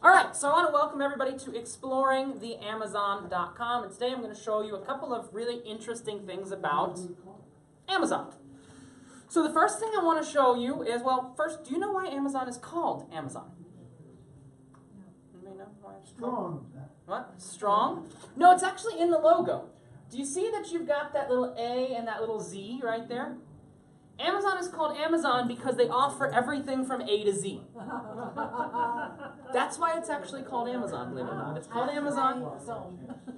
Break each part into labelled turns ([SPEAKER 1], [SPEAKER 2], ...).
[SPEAKER 1] All right, so I want to welcome everybody to exploringtheamazon.com, and today I'm going to show you a couple of really interesting things about Amazon. So the first thing I want to show you is, well, first, do you know why Amazon is called Amazon? Anybody know why it's called?
[SPEAKER 2] Strong.
[SPEAKER 1] What? Strong? No, it's actually in the logo. Do you see that you've got that little A and that little Z right there? Amazon is called Amazon because they offer everything from A to Z. That's why it's actually called Amazon, believe it or not. It's called Amazon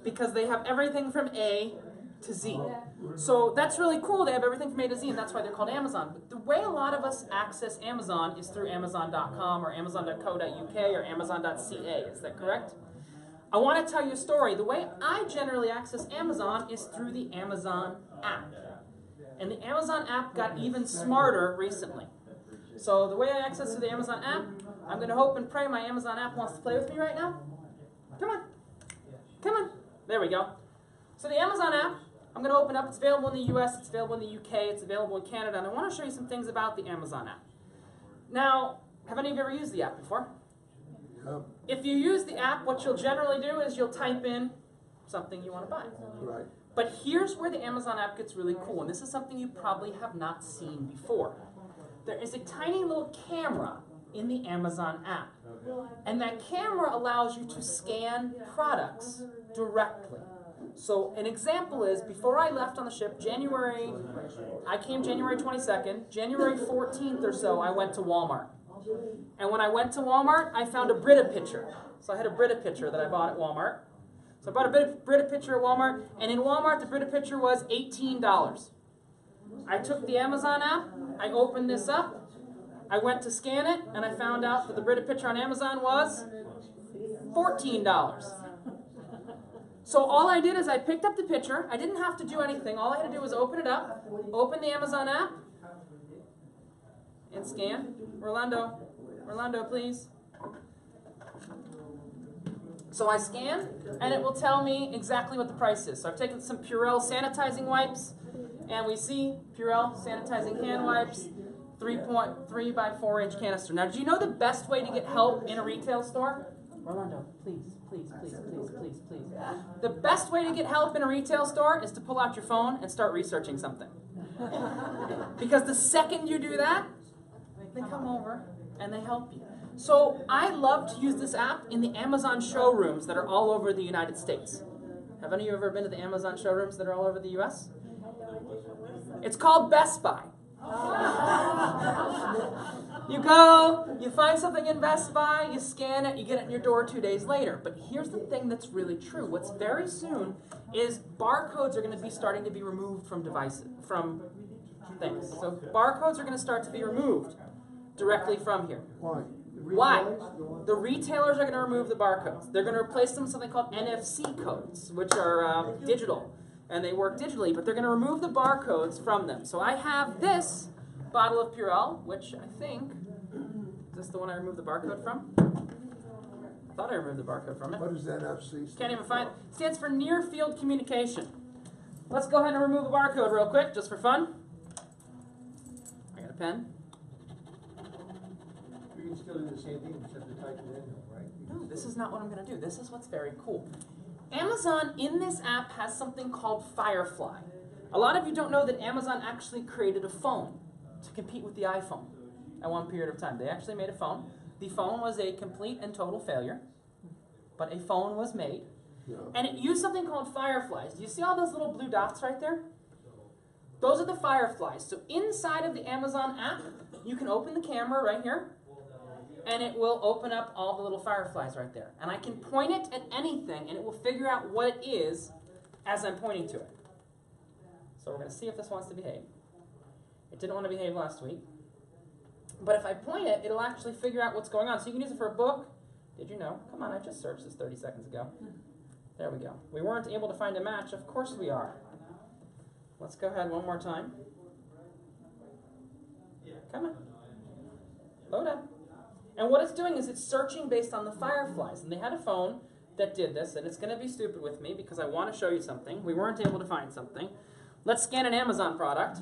[SPEAKER 1] because they have everything from A to Z. So that's really cool. They have everything from A to Z, and that's why they're called Amazon. But the way a lot of us access Amazon is through Amazon.com or Amazon.co.uk or Amazon.ca. Is that correct? I want to tell you a story. The way I generally access Amazon is through the Amazon app. And the Amazon app got even smarter recently. So the way I access through the Amazon app, I'm going to hope and pray my Amazon app wants to play with me right now. Come on. Come on. There we go. So the Amazon app, I'm going to open up. It's available in the US, it's available in the UK, it's available in Canada, and I want to show you some things about the Amazon app. Now, have any of you ever used the app before? If you use the app, what you'll generally do is you'll type in something you want to buy.
[SPEAKER 2] Right.
[SPEAKER 1] But here's where the Amazon app gets really cool, and this is something you probably have not seen before. There is a tiny little camera in the Amazon app, and that camera allows you to scan products directly. So an example is, before I left on the ship, I came January 22nd, January 14th or so, I went to Walmart. And when I went to Walmart, I found a Brita pitcher. So I had a Brita pitcher that I bought at Walmart. So I bought a Brita pitcher at Walmart, and in Walmart, the Brita pitcher was $18. I took the Amazon app, I opened this up, I went to scan it, and I found out that the Brita pitcher on Amazon was $14. So all I did is I picked up the pitcher. I didn't have to do anything. All I had to do was open it up, open the Amazon app, and scan. Orlando, please. So I scan, and it will tell me exactly what the price is. So I've taken some Purell sanitizing wipes, and we see Purell sanitizing hand wipes, 3.3 by 4-inch canister. Now, do you know the best way to get help in a retail store? Orlando, please. The best way to get help in a retail store is to pull out your phone and start researching something. Because the second you do that, they come over and they help you. So I love to use this app in the Amazon showrooms that are all over the United States. Have any of you ever been to the Amazon showrooms that are all over the US? It's called Best Buy. You go, you find something in Best Buy, you scan it, you get it in your door 2 days later. But here's the thing that's really true. What's very soon is barcodes are going to be starting to be removed from devices, from things. So barcodes are going to start to be removed directly from here.
[SPEAKER 2] Why?
[SPEAKER 1] Why? The retailers are going to remove the barcodes. They're going to replace them with something called NFC codes, which are digital, and they work digitally, but they're going to remove the barcodes from them. So I have this bottle of Purell, which I think, is this the one I removed the barcode from? I thought I removed the barcode from it.
[SPEAKER 2] What does NFC?
[SPEAKER 1] Can't even find it. It stands for Near Field Communication. Let's go ahead and remove the barcode real quick, just for fun. I got a pen.
[SPEAKER 3] You can still do the same thing except to type it in, right?
[SPEAKER 1] No, this is not what I'm going to do. This is what's very cool. Amazon, in this app, has something called Firefly. A lot of you don't know that Amazon actually created a phone to compete with the iPhone at one period of time. They actually made a phone. The phone was a complete and total failure, but a phone was made.
[SPEAKER 2] Yeah.
[SPEAKER 1] And it used something called Fireflies. Do you see all those little blue dots right there? Those are the Fireflies. So inside of the Amazon app, you can open the camera right here, and it will open up all the little fireflies right there. And I can point it at anything, and it will figure out what it is as I'm pointing to it. So we're going to see if this wants to behave. It didn't want to behave last week. But if I point it, it'll actually figure out what's going on. So you can use it for a book. Did you know? Come on, I just searched this 30 seconds ago. There we go. We weren't able to find a match. Of course we are. Let's go ahead one more time. Come on. Load up. And what it's doing is it's searching based on the fireflies. And they had a phone that did this, and it's going to be stupid with me because I want to show you something. We weren't able to find something. Let's scan an Amazon product,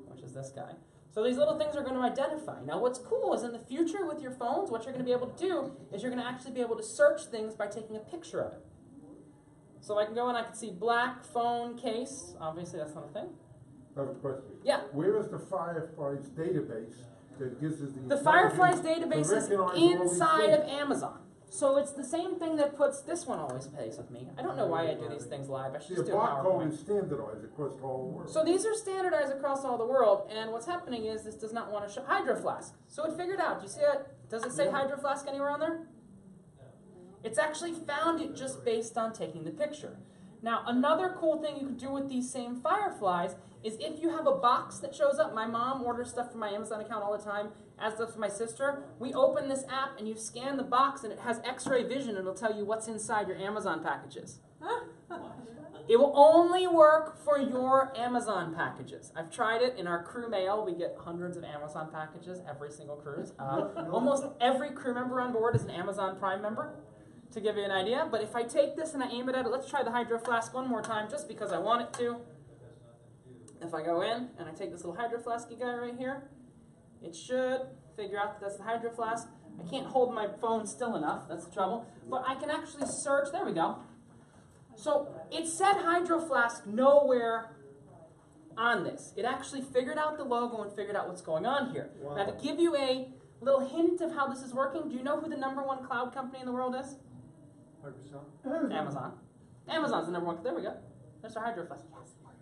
[SPEAKER 1] which is this guy. So these little things are going to identify. Now what's cool is in the future with your phones, what you're going to be able to do is you're going to actually be able to search things by taking a picture of it. So I can go and I can see black phone case. Obviously that's not a thing.
[SPEAKER 2] I have a question.
[SPEAKER 1] Yeah.
[SPEAKER 2] Where is the Fireflies database that gives us
[SPEAKER 1] The Fireflies database is inside of Amazon. So it's the same thing that puts, this one always plays with me. I don't know why I do these things live. I should just
[SPEAKER 2] The
[SPEAKER 1] do a
[SPEAKER 2] barcode
[SPEAKER 1] PowerPoint.
[SPEAKER 2] is standardized across the whole world.
[SPEAKER 1] So these are standardized across all the world, and what's happening is this does not want to show Hydro Flask. So it figured out. You see it? Does it say Hydro Flask anywhere on there? It's actually found it just based on taking the picture. Now, another cool thing you can do with these same Fireflies is if you have a box that shows up. My mom orders stuff from my Amazon account all the time, as does my sister. We open this app and you scan the box and it has X-ray vision and it'll tell you what's inside your Amazon packages. It will only work for your Amazon packages. I've tried it in our crew mail. We get hundreds of Amazon packages every single cruise. Almost every crew member on board is an Amazon Prime member, to give you an idea. But if I take this and I aim it at it, let's try the Hydro Flask one more time just because I want it to. If I go in and I take this little Hydro Flasky guy right here, it should figure out that that's the Hydro Flask. I can't hold my phone still enough, that's the trouble. But I can actually search, there we go. So it said Hydro Flask nowhere on this. It actually figured out the logo and figured out what's going on here.
[SPEAKER 3] Wow.
[SPEAKER 1] Now to give you a little hint of how this is working, do you know who the #1 cloud company in the world is?
[SPEAKER 3] Microsoft?
[SPEAKER 1] Amazon. Amazon's the #1. There we go. There's our Hydro Flask. Yes, it worked.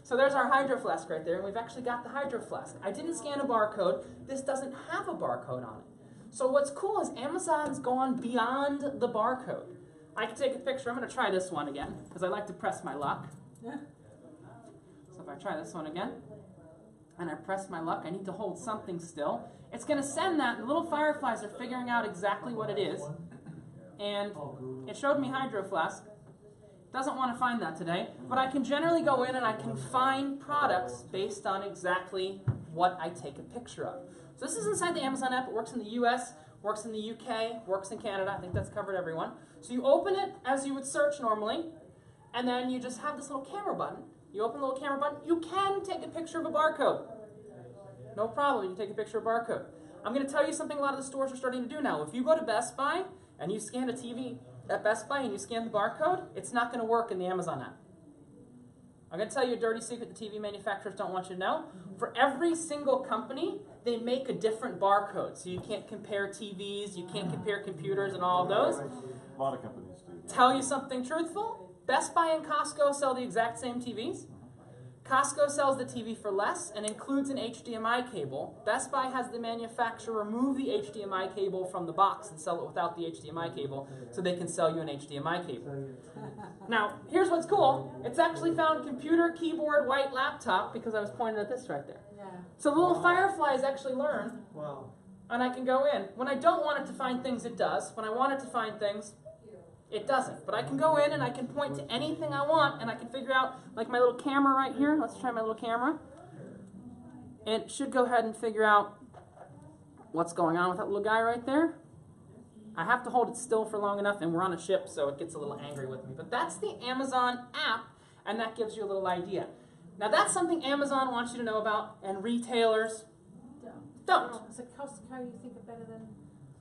[SPEAKER 1] So there's our Hydro Flask right there, and we've actually got the Hydro Flask. I didn't scan a barcode. This doesn't have a barcode on it. So what's cool is Amazon's gone beyond the barcode. I can take a picture. I'm going to try this one again, because I like to press my luck. So if I try this one again, and I press my luck, I need to hold something still. It's going to send that, and the little Fireflies are figuring out exactly what it is. And it showed me Hydro Flask. Doesn't want to find that today, but I can generally go in and I can find products based on exactly what I take a picture of. So this is inside the Amazon app. It works in the US, works in the UK, works in Canada. I think that's covered everyone. So you open it as you would search normally, and then you just have this little camera button. You open the little camera button. You can take a picture of a barcode. No problem, you can take a picture of a barcode. I'm going to tell you something a lot of the stores are starting to do now. If you go to Best Buy and you scan a TV at Best Buy and you scan the barcode, it's not going to work in the Amazon app. I'm going to tell you a dirty secret the TV manufacturers don't want you to know. For every single company, they make a different barcode. So you can't compare TVs, you can't compare computers and all of those.
[SPEAKER 4] A lot of companies do.
[SPEAKER 1] Tell you something truthful, Best Buy and Costco sell the exact same TVs. Costco sells the TV for less and includes an HDMI cable. Best Buy has the manufacturer remove the HDMI cable from the box and sell it without the HDMI cable so they can sell you an HDMI cable. Now, here's what's cool. It's actually found computer, keyboard, white laptop because I was pointing at this right there. So the little Fireflies actually learn, and I can go in. When I don't want it to find things, it does. When I want it to find things, it doesn't. But I can go in and I can point to anything I want and I can figure out, like my little camera right here. Let's try my little camera. It should go ahead and figure out what's going on with that little guy right there. I have to hold it still for long enough, and we're on a ship, so it gets a little angry with me. But that's the Amazon app, and that gives you a little idea. Now that's something Amazon wants you to know about, and retailers don't.
[SPEAKER 5] So Costco, you think are better than?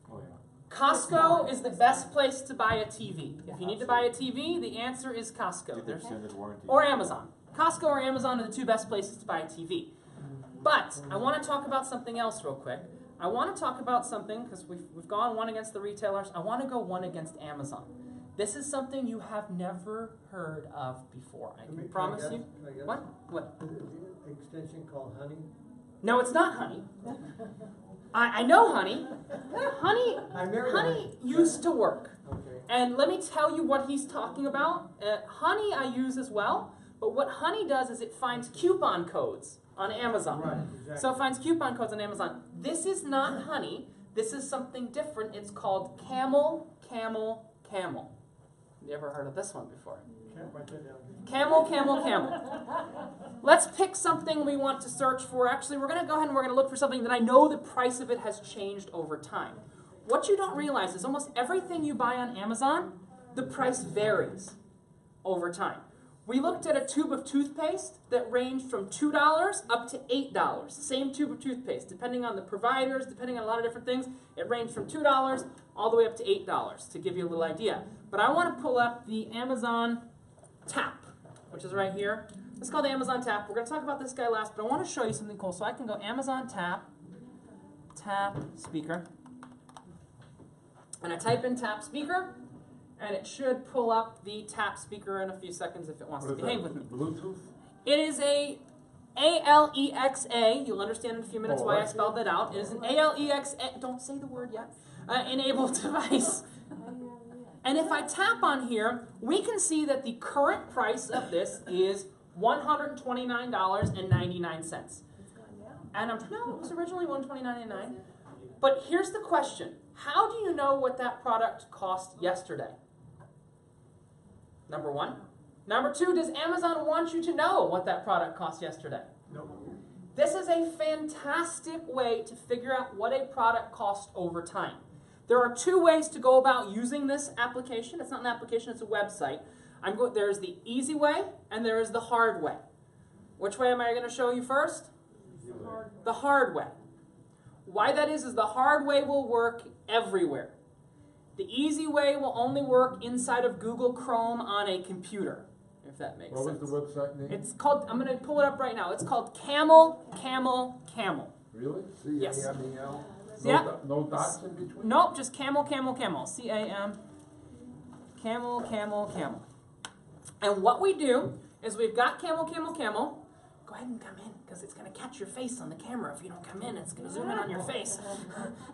[SPEAKER 4] Oh, yeah.
[SPEAKER 1] Costco is the best place to buy a TV. If you need to buy a TV, the answer is Costco.
[SPEAKER 4] Get the extended warranty.
[SPEAKER 1] Or Amazon. Costco or Amazon are the two best places to buy a TV. But I want to talk about something else real quick. I want to talk about something, because we've gone one against the retailers. I want to go one against Amazon. This is something you have never heard of before. I can promise you. What? What?
[SPEAKER 3] Is it an extension called Honey?
[SPEAKER 1] No, it's not Honey. I know Honey. Honey used to work.
[SPEAKER 3] Okay.
[SPEAKER 1] And let me tell you what he's talking about. Honey I use as well, but what Honey does is it finds coupon codes on Amazon.
[SPEAKER 3] Right, exactly.
[SPEAKER 1] So it finds coupon codes on Amazon. This is not Honey. This is something different. It's called Camel, Camel, Camel. You ever heard of this one before?
[SPEAKER 3] Can't write that down.
[SPEAKER 1] Camel, camel, camel. Let's pick something we want to search for. Actually, we're going to go ahead and we're going to look for something that I know the price of it has changed over time. What you don't realize is almost everything you buy on Amazon, the price varies over time. We looked at a tube of toothpaste that ranged from $2 up to $8. Same tube of toothpaste, depending on the providers, depending on a lot of different things. It ranged from $2 all the way up to $8, to give you a little idea. But I want to pull up the Amazon Tap, which is right here. It's called the Amazon Tap. We're going to talk about this guy last, but I want to show you something cool. So I can go Amazon Tap, Tap Speaker, and I type in Tap Speaker, and it should pull up the Tap Speaker in a few seconds if it wants to behave with me.
[SPEAKER 2] Bluetooth?
[SPEAKER 1] It is a ALEXA. You'll understand in a few minutes why I spelled that out. It is an ALEXA. Don't say the word yet. Enabled device. And if I tap on here, we can see that the current price of this is $129.99. And no, it was originally $129.99. But here's the question. How do you know what that product cost yesterday? Number one. Number two, does Amazon want you to know what that product cost yesterday?
[SPEAKER 3] No.
[SPEAKER 1] This is a fantastic way to figure out what a product costs over time. There are two ways to go about using this application. It's not an application, it's a website. There's the easy way and there is the hard way. Which way am I going to show you first? The hard way. Why that is the hard way will work everywhere. The easy way will only work inside of Google Chrome on a computer, if that makes sense.
[SPEAKER 2] What was the website name?
[SPEAKER 1] It's called, I'm going to pull it up right now. It's called Camel, Camel, Camel.
[SPEAKER 2] Really?
[SPEAKER 1] Yes.
[SPEAKER 2] C-A-M-E-L?
[SPEAKER 1] Yeah.
[SPEAKER 2] No dots in between?
[SPEAKER 1] Nope, just Camel, Camel, Camel. C-A-M, Camel, Camel, Camel. And what we do is we've got Camel, Camel, Camel. Go ahead and come in, because it's going to catch your face on the camera. If you don't come in, it's going to zoom in on your face.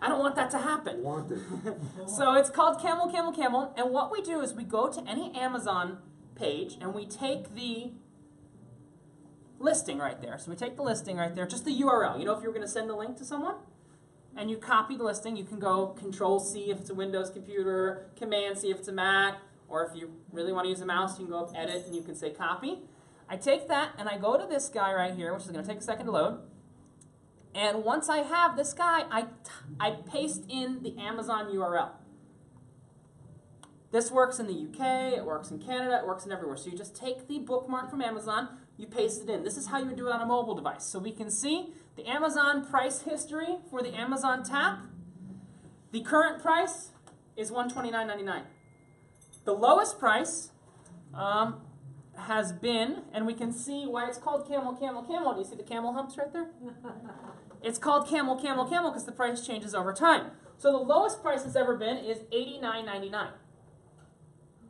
[SPEAKER 1] I don't want that to happen. So it's called Camel, Camel, Camel. And what we do is we go to any Amazon page, and we take the listing right there. So we take the listing right there, just the URL. You know, if you were going to send a link to someone, and you copy the listing, you can go Control-C if it's a Windows computer, Command-C if it's a Mac, or if you really want to use a mouse, you can go up Edit, and you can say Copy. I take that and I go to this guy right here, which is going to take a second to load. And once I have this guy, I paste in the Amazon URL. This works in the UK, it works in Canada, it works in everywhere. So you just take the bookmark from Amazon, you paste it in. This is how you would do it on a mobile device. So we can see the Amazon price history for the Amazon Tap. The current price is $129.99. The lowest price has been, and we can see why it's called Camel, Camel, Camel. Do you see the camel humps right there? It's called Camel, Camel, Camel because the price changes over time. So the lowest price it's ever been is $89.99.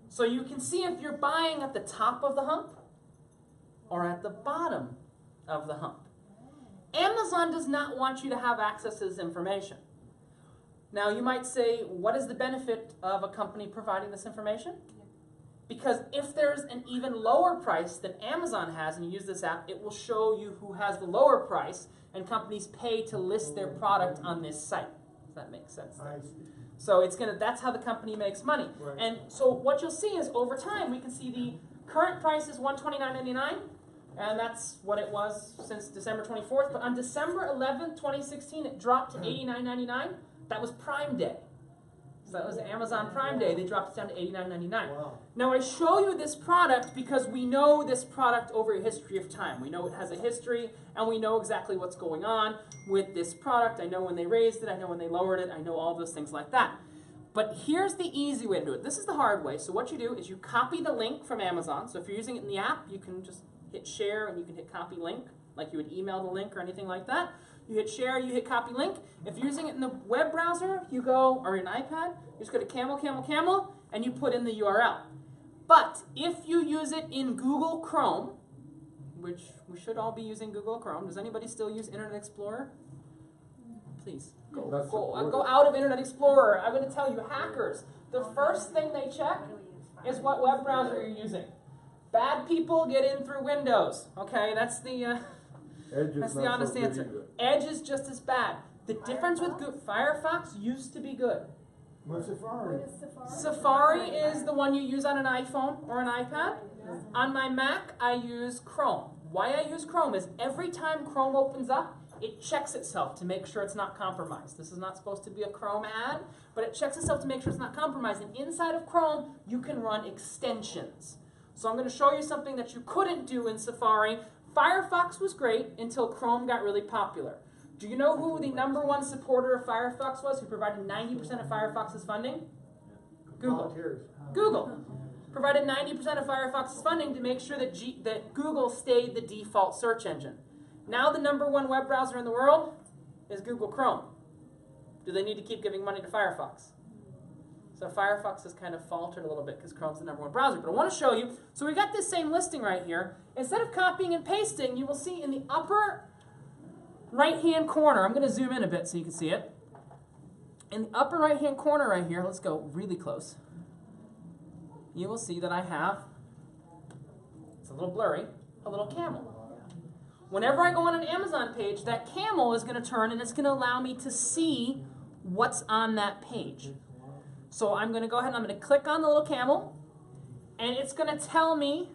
[SPEAKER 1] So you can see if you're buying at the top of the hump or at the bottom of the hump. Amazon does not want you to have access to this information. Now you might say, what is the benefit of a company providing this information? Because if there's an even lower price than Amazon has and you use this app, it will show you who has the lower price, and companies pay to list their product on this site. Does that make sense?
[SPEAKER 3] I see.
[SPEAKER 1] So that's how the company makes money.
[SPEAKER 3] Right.
[SPEAKER 1] And so what you'll see is over time, we can see the current price is $129.99, and that's what it was since December 24th. But on December 11th, 2016, it dropped to $89.99. That was Prime Day. So that was Amazon Prime Day. They dropped it down to $89.99.
[SPEAKER 3] Wow.
[SPEAKER 1] Now I show you this product because we know this product over a history of time. We know it has a history, and we know exactly what's going on with this product. I know when they raised it. I know when they lowered it. I know all those things like that. But here's the easy way to do it. This is the hard way. So what you do is you copy the link from Amazon. So if you're using it in the app, you can just hit share, and you can hit copy link, like you would email the link or anything like that. You hit share, you hit copy link. If you're using it in the web browser, you go, or an iPad, you just go to Camel, Camel, Camel, and you put in the URL. But if you use it in Google Chrome, which we should all be using Google Chrome. Does anybody still use Internet Explorer? Please, go out of Internet Explorer. I'm going to tell you, hackers, the first thing they check is what web browser you're using. Bad people get in through Windows. Okay, that's the honest answer. Edge is just as bad. The difference with Firefox used to be good.
[SPEAKER 3] What's Safari?
[SPEAKER 5] What is Safari?
[SPEAKER 1] Safari is the one you use on an iPhone or an iPad. On my Mac, I use Chrome. Why I use Chrome is every time Chrome opens up, it checks itself to make sure it's not compromised. This is not supposed to be a Chrome ad, but it checks itself to make sure it's not compromised. And inside of Chrome, you can run extensions. So I'm going to show you something that you couldn't do in Safari. Firefox was great until Chrome got really popular. Do you know who the #1 supporter of Firefox was, who provided 90% of Firefox's funding? Google.
[SPEAKER 3] Volunteers.
[SPEAKER 1] Google provided 90% of Firefox's funding to make sure that, that Google stayed the default search engine. Now the #1 web browser in the world is Google Chrome. Do they need to keep giving money to Firefox? So Firefox has kind of faltered a little bit because Chrome's the #1 browser. But I want to show you, so we got this same listing right here. Instead of copying and pasting, you will see in the upper right-hand corner, I'm going to zoom in a bit so you can see it. In the upper right-hand corner right here, let's go really close. You will see that I have, it's a little blurry, a little camel. Whenever I go on an Amazon page, that camel is going to turn and it's going to allow me to see what's on that page. So I'm going to go ahead and I'm going to click on the little camel, and it's going to tell me,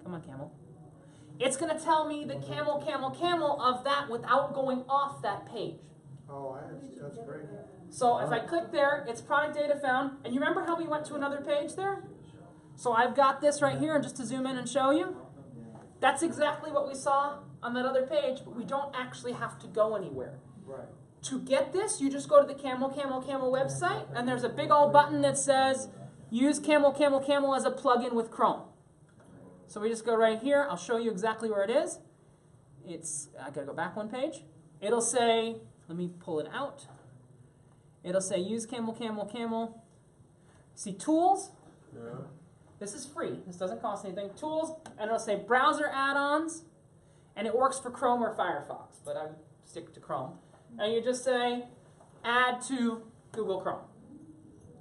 [SPEAKER 1] come on camel, it's going to tell me the camel of that without going off that page.
[SPEAKER 3] Oh, that's great.
[SPEAKER 1] So if I click there, it's product data found, and you remember how we went to another page there? So I've got this right here, and just to zoom in and show you, that's exactly what we saw on that other page, but we don't actually have to go anywhere.
[SPEAKER 3] Right.
[SPEAKER 1] To get this, you just go to the Camel website, and there's a big old button that says, use Camel as a plugin with Chrome. So we just go right here. I'll show you exactly where it is. I gotta go back one page. It'll say, let me pull it out. It'll say, use Camel. See tools?
[SPEAKER 2] Yeah.
[SPEAKER 1] This is free. This doesn't cost anything. Tools, and it'll say browser add-ons, and it works for Chrome or Firefox, but I stick to Chrome. And you just say, add to Google Chrome.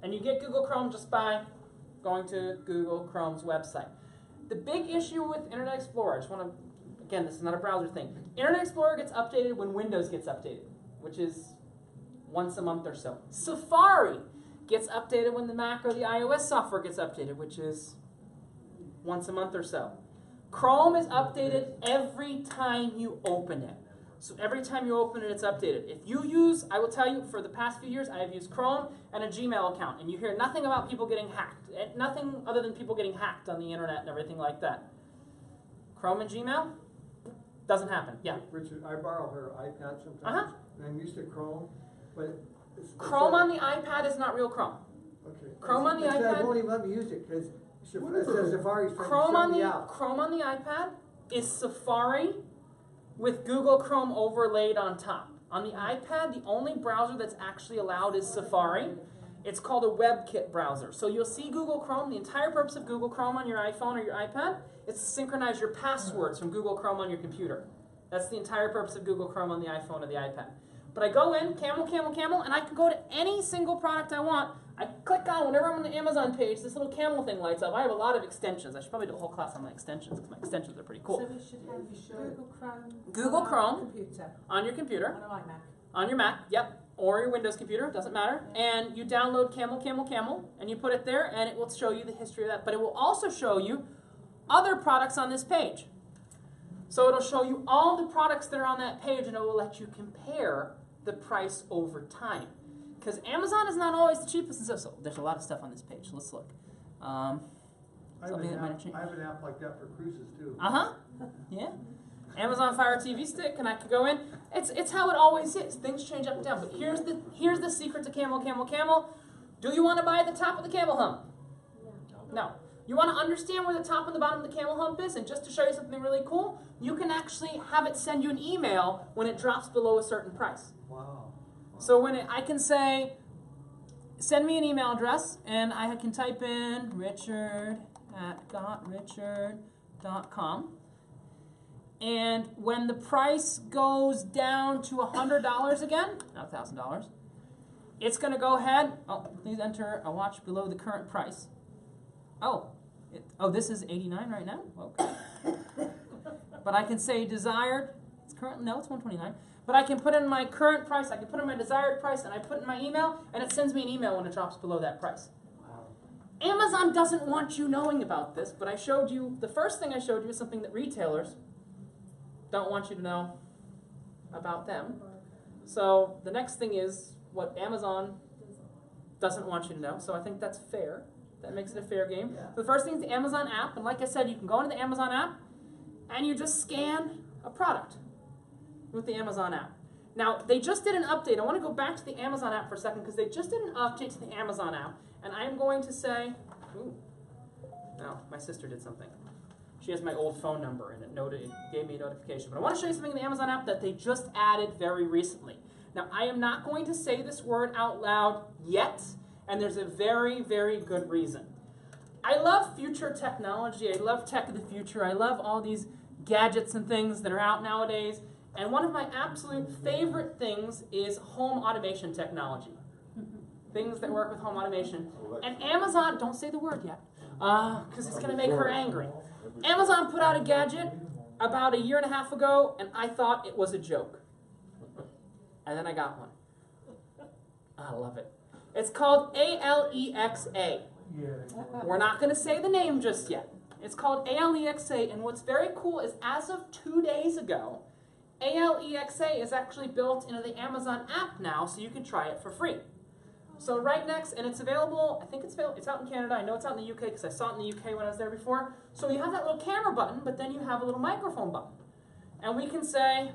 [SPEAKER 1] And you get Google Chrome just by going to Google Chrome's website. The big issue with Internet Explorer, I just want to, again, this is not a browser thing. Internet Explorer gets updated when Windows gets updated, which is once a month or so. Safari gets updated when the Mac or the iOS software gets updated, which is once a month or so. Chrome is updated every time you open it. So every time you open it, it's updated. If you use, I will tell you, for the past few years, I have used Chrome and a Gmail account, and you hear nothing about people getting hacked. Nothing other than people getting hacked on the internet and everything like that. Chrome and Gmail? Doesn't happen. Yeah.
[SPEAKER 3] Richard, I borrow her iPad sometimes, and I'm used to Chrome, but
[SPEAKER 1] Chrome on the iPad is not real Chrome.
[SPEAKER 3] Okay.
[SPEAKER 1] Chrome on the
[SPEAKER 3] It
[SPEAKER 1] iPad.
[SPEAKER 3] won't even let me use it because it says Safari's trying
[SPEAKER 1] Chrome
[SPEAKER 3] to
[SPEAKER 1] on
[SPEAKER 3] shut me
[SPEAKER 1] the
[SPEAKER 3] out.
[SPEAKER 1] Chrome on the iPad is Safari with Google Chrome overlaid on top. On the iPad, the only browser that's actually allowed is Safari. It's called a WebKit browser. So you'll see Google Chrome. The entire purpose of Google Chrome on your iPhone or your iPad is to synchronize your passwords from Google Chrome on your computer. That's the entire purpose of Google Chrome on the iPhone or the iPad. But I go in, Camel, and I can go to any single product I want. I click on, whenever I'm on the Amazon page, this little camel thing lights up. I have a lot of extensions. I should probably do a whole class on my extensions, because my extensions are pretty cool.
[SPEAKER 5] So we should have Google Chrome.
[SPEAKER 1] Google
[SPEAKER 5] on our
[SPEAKER 1] Chrome.
[SPEAKER 5] computer.
[SPEAKER 1] On your computer.
[SPEAKER 5] On our iMac.
[SPEAKER 1] On your Mac, yep. Or your Windows computer, doesn't matter. And you download Camel, and you put it there, and it will show you the history of that. But it will also show you other products on this page. So it'll show you all the products that are on that page, and it will let you compare the price over time. Because Amazon is not always the cheapest and stuff, so there's a lot of stuff on this page. Let's look.
[SPEAKER 3] I have
[SPEAKER 1] Something that might have
[SPEAKER 3] an
[SPEAKER 1] changed.
[SPEAKER 3] app like that for cruises too.
[SPEAKER 1] Yeah. Amazon Fire TV Stick, and I could go in. It's how it always is. Things change up and down. But here's the secret to Camel. Do you want to buy at the top of the camel hump? No. You want to understand where the top and the bottom of the camel hump is, and just to show you something really cool, you can actually have it send you an email when it drops below a certain price.
[SPEAKER 3] Wow.
[SPEAKER 1] So when I can say, send me an email address, and I can type in richard@gotrichard.com. And when the price goes down to $100 again, not $1,000, it's going to go ahead. Oh, please enter a watch below the current price. Oh, this is 89 right now. Okay. But I can say desired. It's currently it's 129. But I can put in my current price. I can put in my desired price, and I put in my email, and it sends me an email when it drops below that price.
[SPEAKER 3] Wow.
[SPEAKER 1] Amazon doesn't want you knowing about this, but I showed you, the first thing I showed you is something that retailers don't want you to know about them. So the next thing is what Amazon doesn't want you to know. So I think that's fair That makes it a fair game. The first thing is the Amazon app, and like I said, you can go into the Amazon app and you just scan a product with the Amazon app. Now, they just did an update. I want to go back to the Amazon app for a second because they just did an update to the Amazon app, and I am going to say, ooh, no, my sister did something. She has my old phone number, and it gave me a notification. But I want to show you something in the Amazon app that they just added very recently. Now, I am not going to say this word out loud yet, and there's a very, very good reason. I love future technology. I love tech of the future. I love all these gadgets and things that are out nowadays. And one of my absolute favorite things is home automation technology. Things that work with home automation. And Amazon, don't say the word yet, because it's going to make her angry. Amazon put out a gadget about 1.5 years ago, and I thought it was a joke. And then I got one. I love it. It's called Alexa. We're not going to say the name just yet. It's called Alexa, and what's very cool is as of 2 days ago, Alexa is actually built into the Amazon app now, so you can try it for free. So right next, and it's available, I think it's out in Canada, I know it's out in the UK because I saw it in the UK when I was there before. So you have that little camera button, but then you have a little microphone button. And we can say,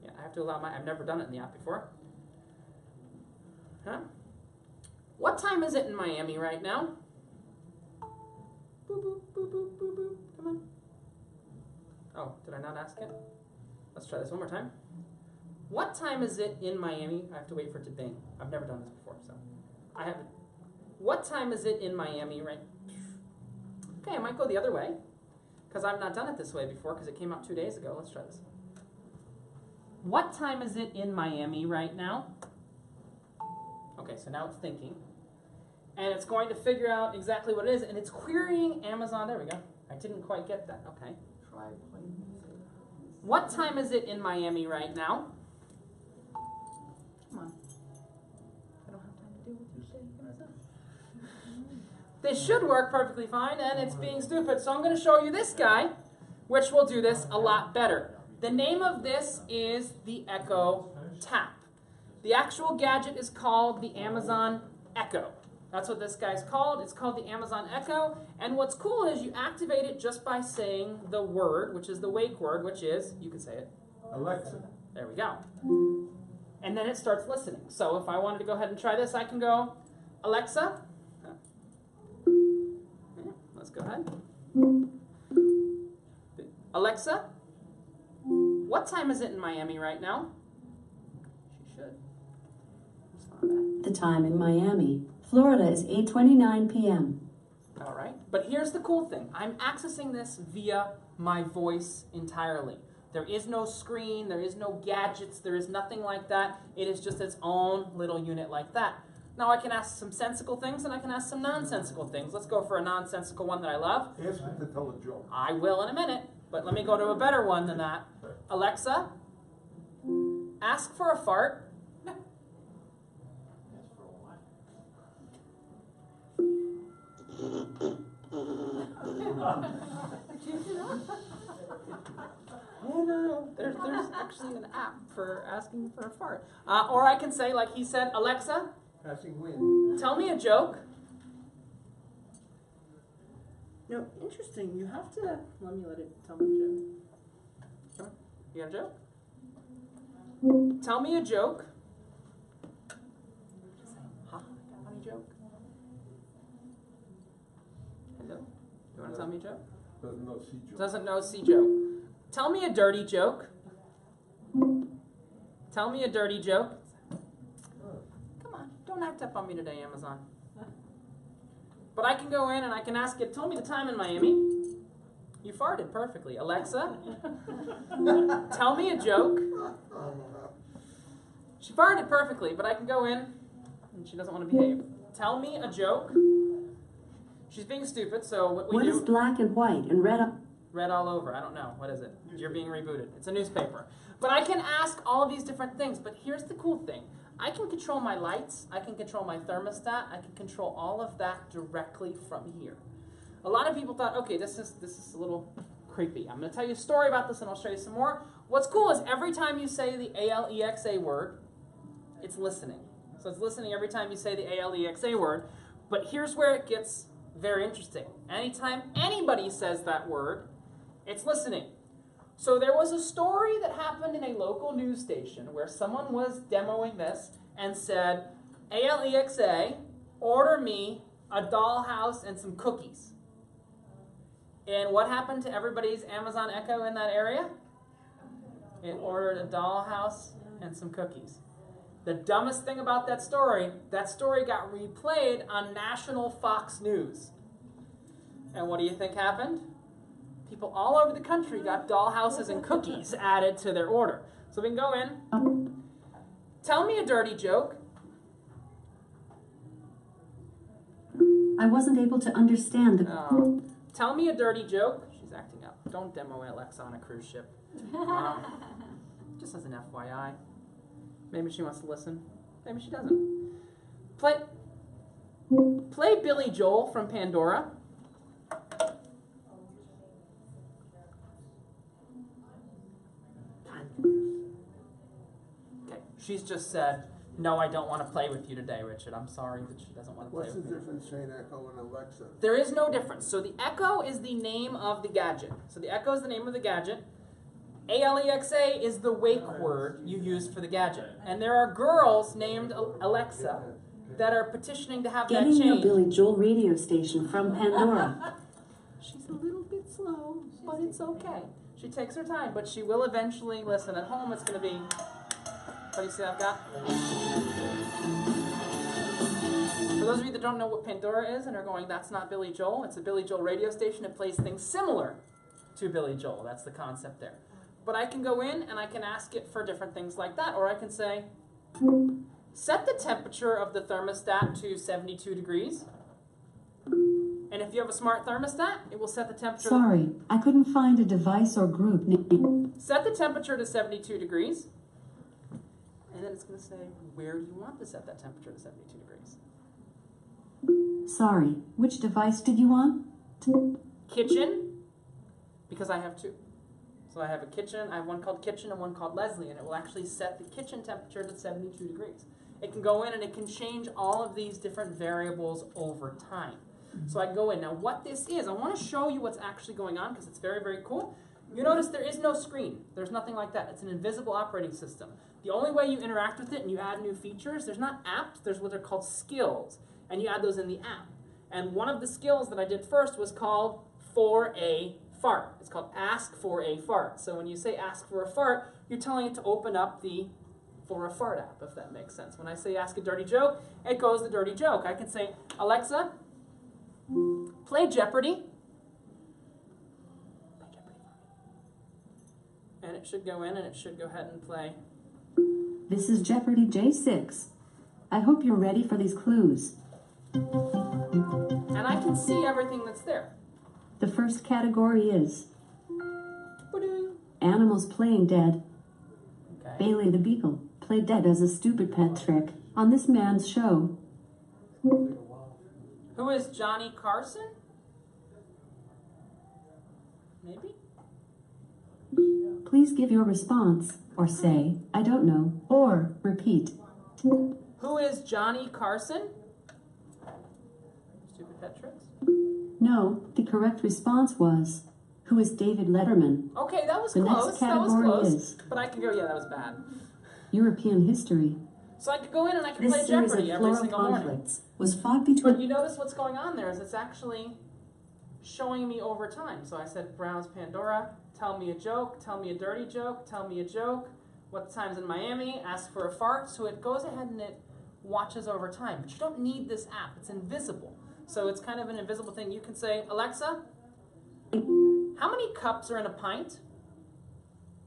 [SPEAKER 1] yeah, I have to allow I've never done it in the app before. Huh? What time is it in Miami right now? Boop, boop, boop, boop, boop, boop. Come on. Oh, did I not ask it? Let's try this one more time. What time is it in Miami? I have to wait for it to bing. I've never done this before, so I haven't. What time is it in Miami right? Okay, I might go the other way because I've not done it this way before because it came out 2 days ago. Let's try this. What time is it in Miami right now? Okay, so now it's thinking. And it's going to figure out exactly what it is, and it's querying Amazon. There we go. I didn't quite get that. Okay. What time is it in Miami right now? Come on. I don't have time to do what you say. This should work perfectly fine, and it's being stupid. So I'm going to show you this guy, which will do this a lot better. The name of this is the Echo Tap. The actual gadget is called the Amazon Echo. That's what this guy's called. It's called the Amazon Echo. And what's cool is you activate it just by saying the word, which is the wake word, which is, you can say it.
[SPEAKER 2] Alexa.
[SPEAKER 1] There we go. And then it starts listening. So if I wanted to go ahead and try this, I can go, Alexa. Yeah, let's go ahead. Alexa, what time is it in Miami right now? She should.
[SPEAKER 6] The time in Miami, Florida is 8:29 p.m.
[SPEAKER 1] All right, but here's the cool thing. I'm accessing this via my voice entirely. There is no screen, there is no gadgets, there is nothing like that. It is just its own little unit like that. Now I can ask some sensical things and I can ask some nonsensical things. Let's go for a nonsensical one that I love.
[SPEAKER 2] Ask it to tell a joke.
[SPEAKER 1] I will in a minute, but let me go to a better one than that. Alexa, ask for a fart. No. There's actually an app for asking for a fart. Or I can say, like he said, Alexa,
[SPEAKER 3] Passing wind.
[SPEAKER 1] tell me a joke. No, interesting. You have to let it tell me a joke. Come on. You got a joke? Tell me a joke. Huh? Funny joke? Hello? You want to tell me a joke?
[SPEAKER 2] Doesn't know see joke.
[SPEAKER 1] Doesn't know see joke. Tell me a dirty joke. Tell me a dirty joke. Come on, don't act up on me today, Amazon. But I can go in and I can ask it, tell me the time in Miami. You farted perfectly. Alexa, tell me a joke. She farted perfectly, but I can go in and she doesn't want to behave. Tell me a joke. She's being stupid, so what we do...
[SPEAKER 6] What is black and white and red?
[SPEAKER 1] Red all over. I don't know. What is it? You're being rebooted. It's a newspaper. But I can ask all of these different things. But here's the cool thing. I can control my lights. I can control my thermostat. I can control all of that directly from here. A lot of people thought, okay, this is a little creepy. I'm going to tell you a story about this and I'll show you some more. What's cool is every time you say the Alexa word, it's listening. So it's listening every time you say the Alexa word. But here's where it gets very interesting. Anytime anybody says that word, it's listening. So there was a story that happened in a local news station where someone was demoing this and said, Alexa, order me a dollhouse and some cookies. And what happened to everybody's Amazon Echo in that area? It ordered a dollhouse and some cookies. The dumbest thing about that story got replayed on national Fox News. And what do you think happened? People all over the country got dollhouses and cookies added to their order. So we can go in. Tell me a dirty joke.
[SPEAKER 6] I wasn't able to understand the...
[SPEAKER 1] Tell me a dirty joke. She's acting up. Don't demo Alexa on a cruise ship. Just as an FYI. Maybe she wants to listen. Maybe she doesn't. Play Billy Joel from Pandora. Okay, she's just said, no, I don't want to play with you today, Richard. I'm sorry that she doesn't want to play
[SPEAKER 2] What's
[SPEAKER 1] with
[SPEAKER 2] the
[SPEAKER 1] me.
[SPEAKER 2] difference between Echo and Alexa?
[SPEAKER 1] There is no difference. So the Echo is the name of the gadget. So the Echo is the name of the gadget. Alexa is the wake word you use for the gadget. And there are girls named Alexa that are petitioning to have that
[SPEAKER 6] Getting your
[SPEAKER 1] changed.
[SPEAKER 6] Billy Joel radio station from Pandora.
[SPEAKER 1] She's a little bit slow, but it's okay. She takes her time, but she will eventually listen. At home, it's going to be... What do you see I've got? For those of you that don't know what Pandora is and are going, that's not Billy Joel. It's a Billy Joel radio station. It plays things similar to Billy Joel. That's the concept there. But I can go in and I can ask it for different things like that. Or I can say, set the temperature of the thermostat to 72 degrees. And if you have a smart thermostat, it will set the temperature.
[SPEAKER 6] Sorry, I couldn't find a device or group name.
[SPEAKER 1] Set the temperature to 72 degrees. And then it's going to say, where do you want to set that temperature to 72 degrees?
[SPEAKER 6] Sorry, which device did you want?
[SPEAKER 1] Kitchen, because I have two. So I have a kitchen, I have one called Kitchen and one called Leslie, and it will actually set the kitchen temperature to 72 degrees. It can go in and it can change all of these different variables over time. So I can go in. Now what this is, I want to show you what's actually going on because it's very, very cool. You notice there is no screen. There's nothing like that. It's an invisible operating system. The only way you interact with it and you add new features, there's not apps, there's what they're called skills. And you add those in the app. And one of the skills that I did first was called For a Fart. It's called Ask for a Fart. So when you say ask for a fart, you're telling it to open up the For a Fart app, if that makes sense. When I say ask a dirty joke, it goes the dirty joke. I can say, Alexa, play Jeopardy. Play Jeopardy for me. And it should go in and it should go ahead and play.
[SPEAKER 6] This is Jeopardy J6. I hope you're ready for these clues.
[SPEAKER 1] And I can see everything that's there.
[SPEAKER 6] The first category is
[SPEAKER 1] Ba-ding.
[SPEAKER 6] animals playing dead.
[SPEAKER 1] Okay.
[SPEAKER 6] Bailey the Beagle played dead as a stupid pet trick on this man's show.
[SPEAKER 1] Who is Johnny Carson? Maybe?
[SPEAKER 6] Please give your response, or say, I don't know, or repeat.
[SPEAKER 1] Who is Johnny Carson? Stupid pet tricks?
[SPEAKER 6] No, the correct response was, who is David Letterman?
[SPEAKER 1] Okay, that was
[SPEAKER 6] The
[SPEAKER 1] close.
[SPEAKER 6] next
[SPEAKER 1] That was
[SPEAKER 6] category
[SPEAKER 1] close.
[SPEAKER 6] is
[SPEAKER 1] But I can go, yeah, that was bad.
[SPEAKER 6] European history.
[SPEAKER 1] So I could go in and I can
[SPEAKER 6] This
[SPEAKER 1] play
[SPEAKER 6] series
[SPEAKER 1] Jeopardy
[SPEAKER 6] of
[SPEAKER 1] every
[SPEAKER 6] floral
[SPEAKER 1] single morning.
[SPEAKER 6] conflicts was fought
[SPEAKER 1] But
[SPEAKER 6] between...
[SPEAKER 1] you notice what's going on there is it's actually showing me over time. So I said, browse Pandora, tell me a joke, tell me a dirty joke, tell me a joke. What time's in Miami? Ask for a fart. So it goes ahead and it watches over time. But you don't need this app. It's invisible. So it's kind of an invisible thing. You can say, Alexa, how many cups are in a pint?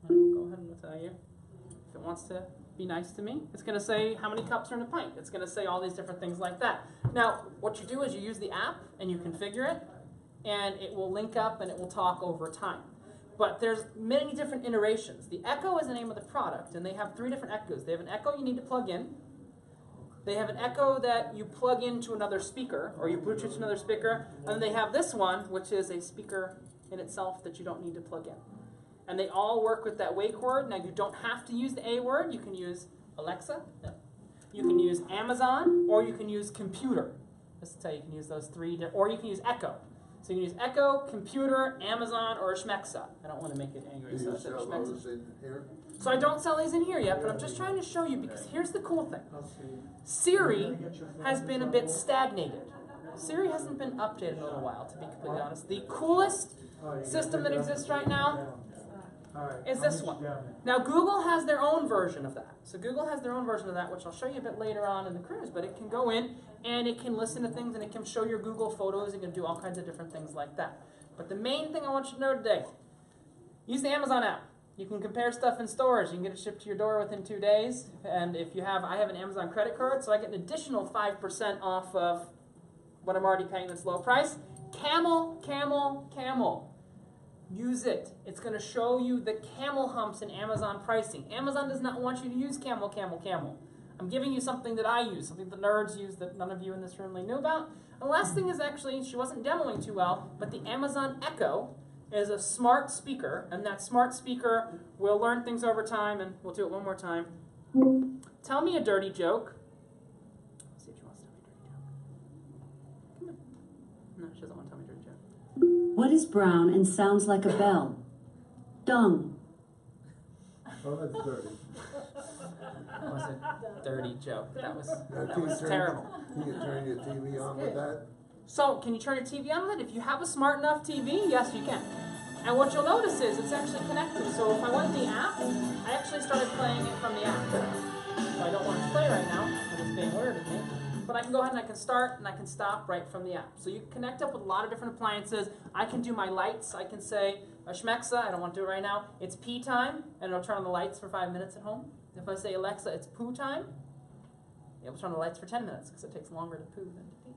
[SPEAKER 1] And it will go ahead and tell you. If it wants to be nice to me, it's going to say how many cups are in a pint. It's going to say all these different things like that. Now, what you do is you use the app and you configure it, and it will link up and it will talk over time. But there's many different iterations. The Echo is the name of the product, and they have 3 different Echoes. They have an Echo you need to plug in. They have an Echo that you plug into another speaker, or you Bluetooth to another speaker, and then they have this one, which is a speaker in itself that you don't need to plug in. And they all work with that wake word. Now, you don't have to use the A word. You can use Alexa, you can use Amazon, or you can use computer. Just to tell you, you can use those three, or you can use Echo. So you can use Echo, computer, Amazon, or Shmexa. I don't want to make it angry,
[SPEAKER 2] Do
[SPEAKER 1] so I
[SPEAKER 2] you
[SPEAKER 1] said
[SPEAKER 2] sell
[SPEAKER 1] Shmexa.
[SPEAKER 2] those in here?
[SPEAKER 1] So I don't sell these in here yet, but I'm just trying to show you because here's the cool thing.
[SPEAKER 3] I'll see.
[SPEAKER 1] Siri has been a bit stagnated. Siri hasn't been updated in a little while, to be completely honest. The coolest system that exists right now is this one. Now Google has their own version of that. So Google has their own version of that, which I'll show you a bit later on in the cruise, but it can go in and it can listen to things and it can show your Google photos, it can do all kinds of different things like that. But the main thing I want you to know today, use the Amazon app. You can compare stuff in stores. You can get it shipped to your door within 2 days. And if you have, I have an Amazon credit card, so I get an additional 5% off of what I'm already paying that's low price. Camel, camel, camel. Use it. It's going to show you the camel humps in Amazon pricing. Amazon does not want you to use camel, camel, camel. I'm giving you something that I use, something the nerds use that none of you in this room really knew about. And the last thing is actually, she wasn't demoing too well, but the Amazon Echo is a smart speaker, and that smart speaker will learn things over time, and we'll do it one more time. Tell me a dirty joke. Let's see if she wants to tell me a dirty joke. Come on. No, she doesn't want to tell me a dirty joke.
[SPEAKER 6] What is brown and sounds like a bell? Dung.
[SPEAKER 2] Oh, that's dirty.
[SPEAKER 1] That was a dirty joke. That was
[SPEAKER 2] Can
[SPEAKER 1] terrible.
[SPEAKER 2] you turn your TV on with that?
[SPEAKER 1] So, can you turn your TV on with it? If you have a smart enough TV, yes, you can. And what you'll notice is it's actually connected. So if I went to the app, I actually started playing it from the app. So I don't want to play right now because it's being weird with me. But I can go ahead and I can start and I can stop right from the app. So you can connect up with a lot of different appliances. I can do my lights. I can say, Shmexa, I don't want to do it right now. It's pee time, and it'll turn on the lights for 5 minutes at home. If I say, Alexa, it's poo time, it will turn on the lights for 10 minutes because it takes longer to poo than to pee.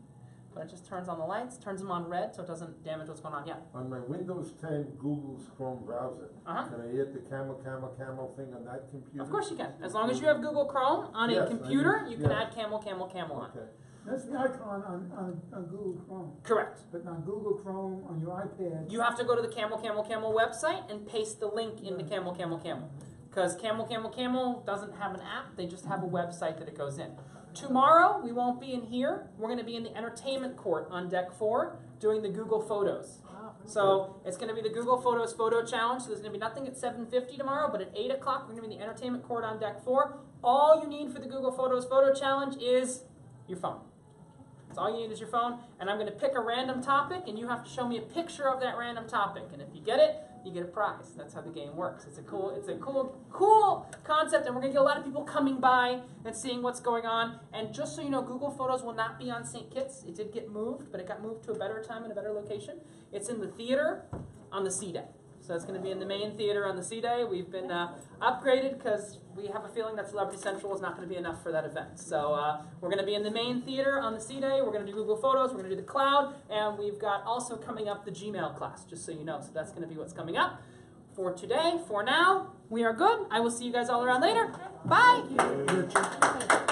[SPEAKER 1] But it just turns on the lights, turns them on red so it doesn't damage what's going on. Yeah.
[SPEAKER 2] On my Windows 10 Google's Chrome browser, can I hit the camel thing on that computer?
[SPEAKER 1] Of course you can. As long as you have Google Chrome on a
[SPEAKER 2] Yes,
[SPEAKER 1] computer,
[SPEAKER 2] I do.
[SPEAKER 1] you can
[SPEAKER 2] Yeah.
[SPEAKER 1] add camel, camel, camel on.
[SPEAKER 2] Okay.
[SPEAKER 5] That's the icon on Google Chrome,
[SPEAKER 1] Correct.
[SPEAKER 5] but on Google Chrome on your iPad.
[SPEAKER 1] You have to go to the Camel Camel Camel website and paste the link into Camel Camel Camel. Because Camel Camel Camel doesn't have an app, they just have a website that it goes in. Tomorrow, we won't be in here. We're going to be in the entertainment court on deck 4 doing the Google Photos. So it's going to be the Google Photos Photo Challenge. So there's going to be nothing at 7:50 tomorrow, but at 8 o'clock, we're going to be in the entertainment court on deck 4. All you need for the Google Photos Photo Challenge is your phone. That's all you need is your phone, and I'm going to pick a random topic, and you have to show me a picture of that random topic. And if you get it, you get a prize. That's how the game works. It's a cool concept, and we're going to get a lot of people coming by and seeing what's going on. And just so you know, Google Photos will not be on St. Kitts. It did get moved, but it got moved to a better time and a better location. It's in the theater on the C Day. So it's going to be in the main theater on the C Day. We've been upgraded because we have a feeling that Celebrity Central is not going to be enough for that event. So we're going to be in the main theater on the C Day. We're going to do Google Photos. We're going to do the cloud. And we've got also coming up the Gmail class, just so you know. So that's going to be what's coming up for today. For now, we are good. I will see you guys all around later. Bye.